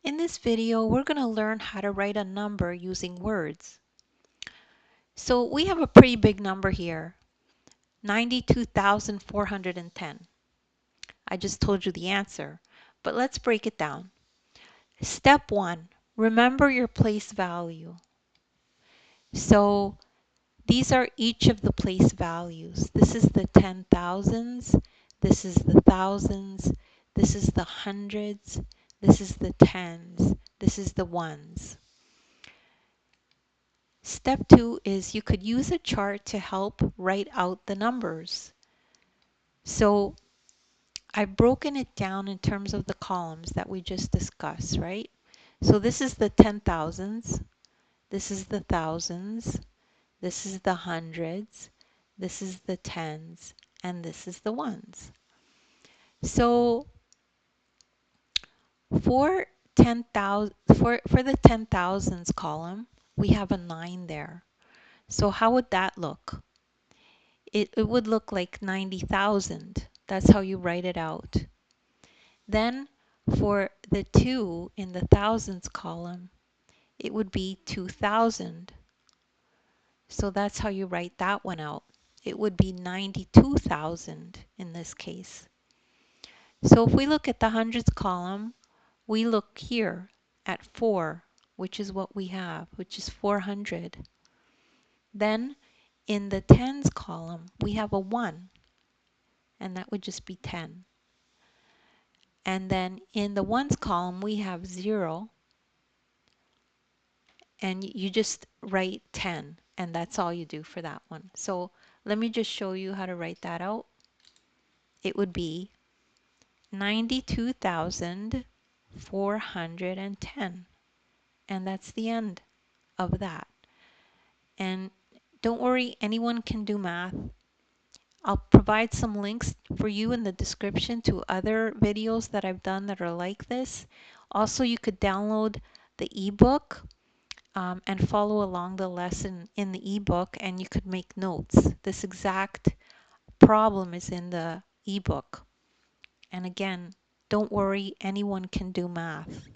In this video, we're going to learn how to write a number using words. So we have a pretty big number here, 92,410. I just told you the answer, but let's break it down. Step 1, remember your place value. So these are each of the place values. This is the 10,000s, this is the thousands, this is the hundreds, this is the tens, this is the ones. Step 2 is you could use a chart to help write out the numbers. So I've broken it down in terms of the columns that we just discussed, right? So this is the 10,000s, this is the thousands, this is the hundreds, this is the tens, and this is the ones. So for 10,000 for the 10,000s column, we have a 9 there. So how would that look? It would look like 90,000. That's how you write it out. Then for the 2 in the thousands column, it would be 2,000. So that's how you write that one out. It would be 92,000 in this case. So if we look at the hundreds column, we look here at 4, which is what we have, which is 400. Then in the tens column, we have a 1, and that would just be 10. And then in the ones column, we have 0, and you just write 10, and that's all you do for that one. So let me just show you how to write that out. It would be 92,410, and that's the end of that. And don't worry, anyone can do math. I'll provide some links for you in the description to other videos that I've done that are like this. Also, you could download the ebook and follow along the lesson in the ebook, and you could make notes. This exact problem is in the ebook. And again, don't worry, anyone can do math.